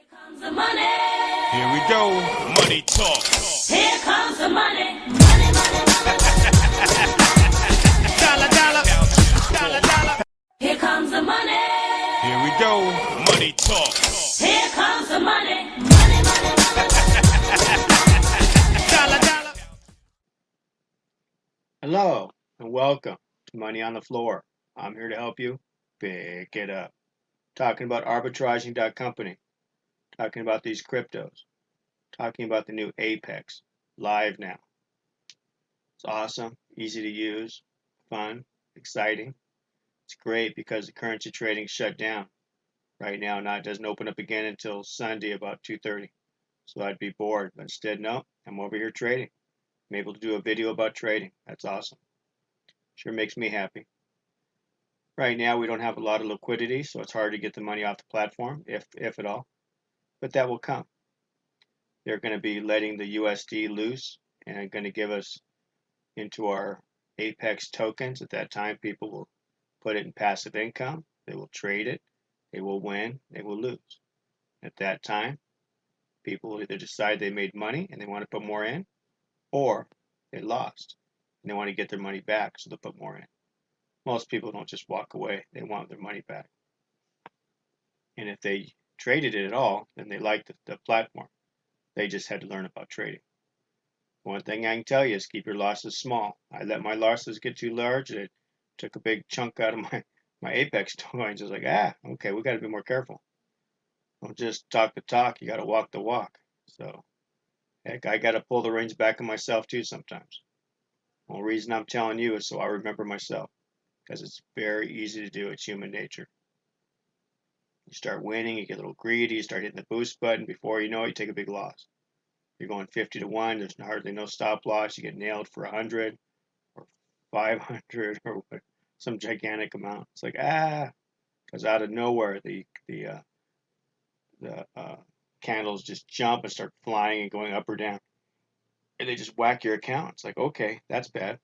Comes the money. Here we go. Money talk. Here comes the money. Money, money, Dollar, dollar. Dollar, dollar. here comes the money. Here we go. Money talk. Here comes the money. Money, money, Dollar, dollar. Hello and welcome to Money on the Floor. I'm here to help you pick it up. Talking about arbitraging.company, talking about these cryptos, talking about the new Apex live now. It's awesome, easy to use, fun, exciting. It's great because the currency trading shut down right now. Now it doesn't open up again until Sunday about 2:30. So I'd be bored, but instead, no, I'm over here trading. I'm able to do a video about trading. That's awesome. Sure makes me happy. Right now, we don't have a lot of liquidity, so it's hard to get the money off the platform, if at all. But that will come. They're going to be letting the USD loose and going to give us into our Apex tokens. At that time, people will put it in passive income. They will trade it. They will win. They will lose. At that time, people will either decide they made money and they want to put more in, or they lost and they want to get their money back, so they'll put more in. Most people don't just walk away. They want their money back. And if they traded it at all, then they liked the platform. They just had to learn about trading. One thing I can tell you is keep your losses small. I let my losses get too large, and it took a big chunk out of my Apex coins. I was like, okay, we got to be more careful. Don't just talk the talk. You got to walk the walk. So, heck, I got to pull the reins back on myself too sometimes. The only reason I'm telling you is so I remember myself, because it's very easy to do. It's human nature. You start winning, you get a little greedy, you start hitting the boost button. Before you know it, you take a big loss. You're going 50 to 1, there's hardly no stop loss. You get nailed for 100 or 500 or some gigantic amount. It's like, because out of nowhere, the candles just jump and start flying and going up or down. And they just whack your account. It's like, okay, that's bad.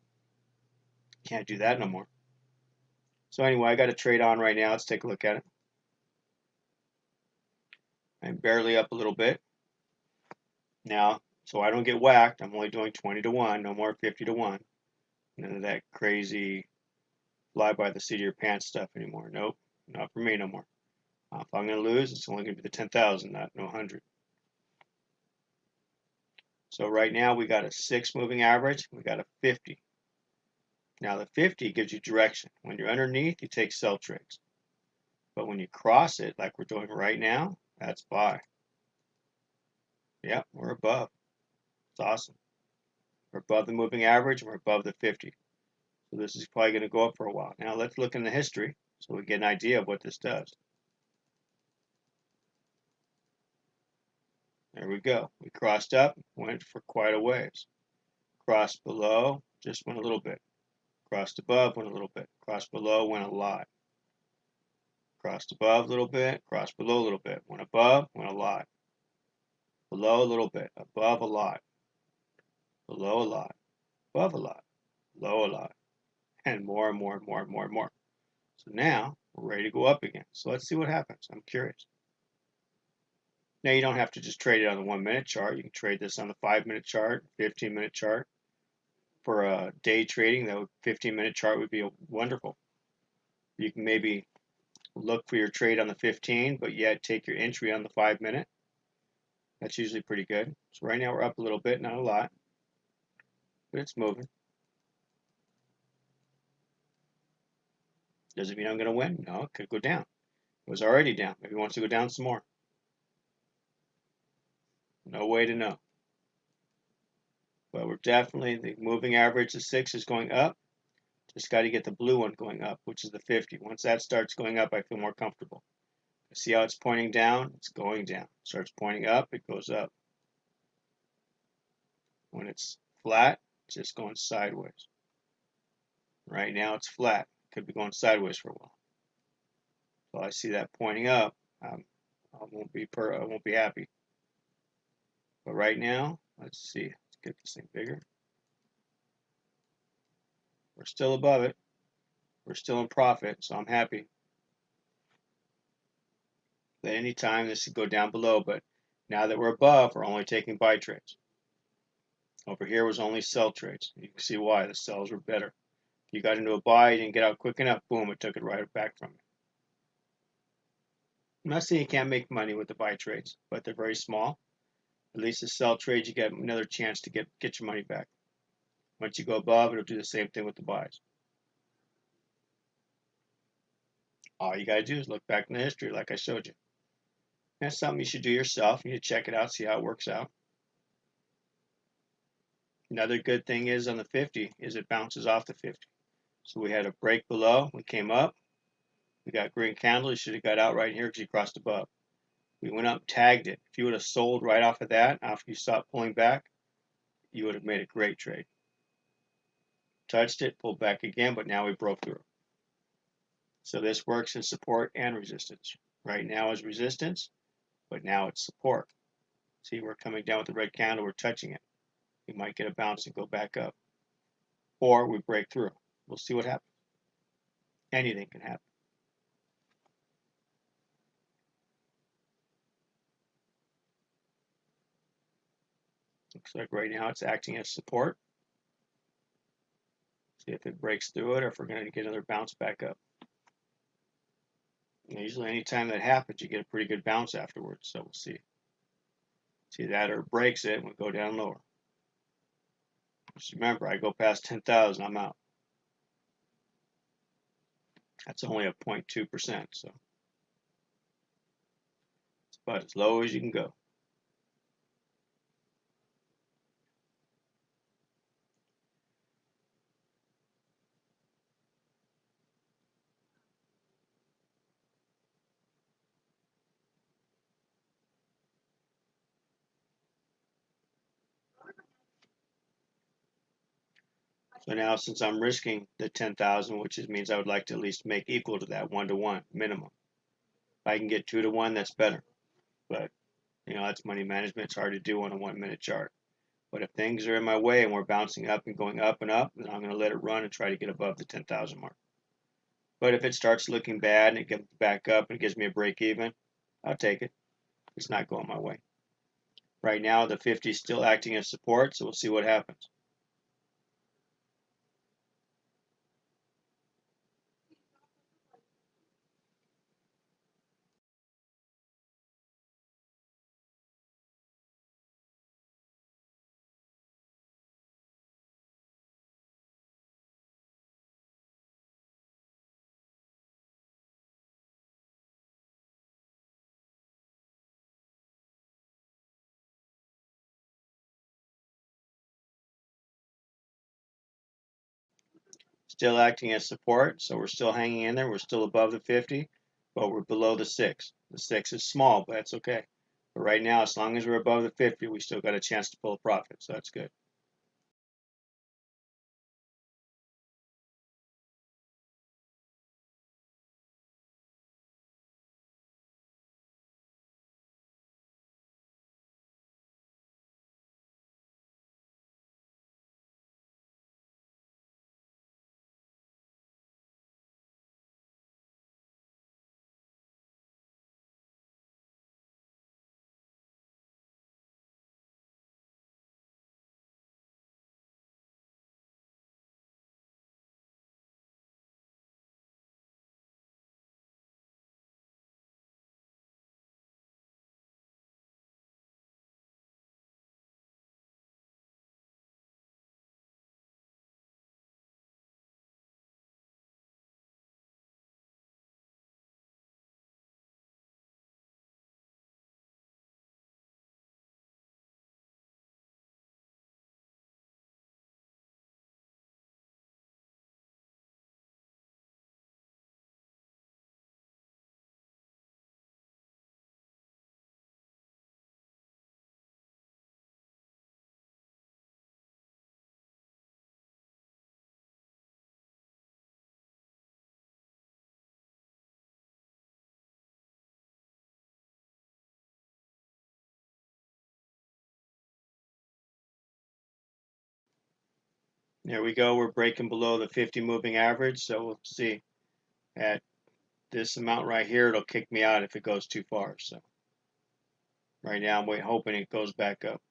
Can't do that no more. So anyway, I got a trade on right now. Let's take a look at it. I'm barely up a little bit. Now, so I don't get whacked, I'm only doing 20 to 1, no more 50 to 1. None of that crazy fly by the seat of your pants stuff anymore. Nope, not for me no more. If I'm going to lose, it's only going to be the 10,000, not no 100. So right now we got a 6 moving average, we got a 50. Now the 50 gives you direction. When you're underneath, you take sell trades. But when you cross it, like we're doing right now, that's buy. Yep, we're above. It's awesome. We're above the moving average, and we're above the 50. So this is probably going to go up for a while. Now let's look in the history so we get an idea of what this does. There we go. We crossed up, went for quite a ways. Crossed below, just went a little bit. Crossed above, went a little bit. Crossed below, went a lot. Crossed above a little bit, crossed below a little bit. Went above, went a lot. Below a little bit, above a lot. Below a lot, above a lot, below a lot. And more and more and more and more and more. So now we're ready to go up again. So let's see what happens. I'm curious. Now you don't have to just trade it on the 1 minute chart. You can trade this on the 5 minute chart, 15-minute chart. For day trading, that 15-minute chart would be wonderful. You can maybe look for your trade on the 15, but yet take your entry on the 5 minute. That's usually pretty good. So right now we're up a little bit, not a lot, but it's moving. Does it mean I'm going to win? No, it could go down. It was already down. Maybe it wants to go down some more. No way to know. But we're definitely, the moving average of 6 is going up. Just got to get the blue one going up, which is the 50. Once that starts going up, I feel more comfortable. See how it's pointing down? It's going down. Starts pointing up, it goes up. When it's flat, it's just going sideways. Right now it's flat. Could be going sideways for a while. So I see that pointing up. I won't be happy. But right now, let's see. Let's get this thing bigger. We're still above it. We're still in profit, so I'm happy. At any time, this could go down below, but now that we're above, we're only taking buy trades. Over here was only sell trades. You can see why. The sells were better. If you got into a buy, you didn't get out quick enough, boom, it took it right back from you. I'm not saying you can't make money with the buy trades, but they're very small. At least the sell trades, you get another chance to get your money back. Once you go above, it'll do the same thing with the buys. All you gotta do is look back in the history like I showed you. That's something you should do yourself. You need to check it out, see how it works out. Another good thing is on the 50 is it bounces off the 50. So we had a break below, we came up, we got green candle, you should have got out right here because you crossed above. We went up, tagged it. If you would have sold right off of that after you stopped pulling back, you would have made a great trade. Touched it, pulled back again, but now we broke through. So this works in support and resistance. Right now is resistance, but now it's support. See, we're coming down with the red candle, we're touching it. We might get a bounce and go back up. Or we break through. We'll see what happens. Anything can happen. Looks like right now it's acting as support. See if it breaks through it or if we're going to get another bounce back up. And usually anytime that happens, you get a pretty good bounce afterwards. So we'll see. See that or it breaks it and we go down lower. Just remember, I go past 10,000, I'm out. That's only a 0.2%, so it's about as low as you can go. So now since I'm risking the 10,000, which means I would like to at least make equal to that 1-to-1 minimum. If I can get 2-to-1, that's better. But that's money management. It's hard to do on a 1-minute chart. But if things are in my way and we're bouncing up and going up and up, then I'm going to let it run and try to get above the 10,000 mark. But if it starts looking bad and it gets back up and gives me a break even, I'll take it. It's not going my way. Right now, the 50 is still acting as support, so we'll see what happens. Still acting as support, so we're still hanging in there. We're still above the 50, but we're below the 6. The 6 is small, but that's okay. But right now, as long as we're above the 50, we still got a chance to pull a profit, so that's good. There we go. We're breaking below the 50 moving average, so we'll see at this amount right here, it'll kick me out if it goes too far. So right now I'm hoping it goes back up.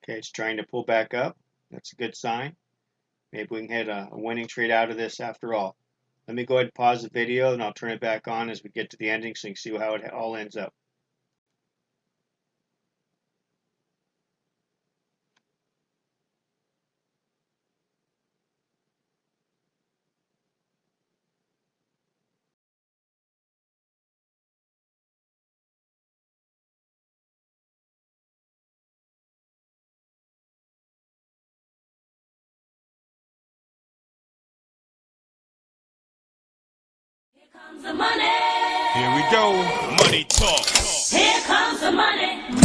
Okay, it's trying to pull back up. That's a good sign. Maybe we can hit a winning trade out of this after all. Let me go ahead and pause the video and I'll turn it back on as we get to the ending so you can see how it all ends up. Here comes the money. Here we go. Money talk. Here comes the money.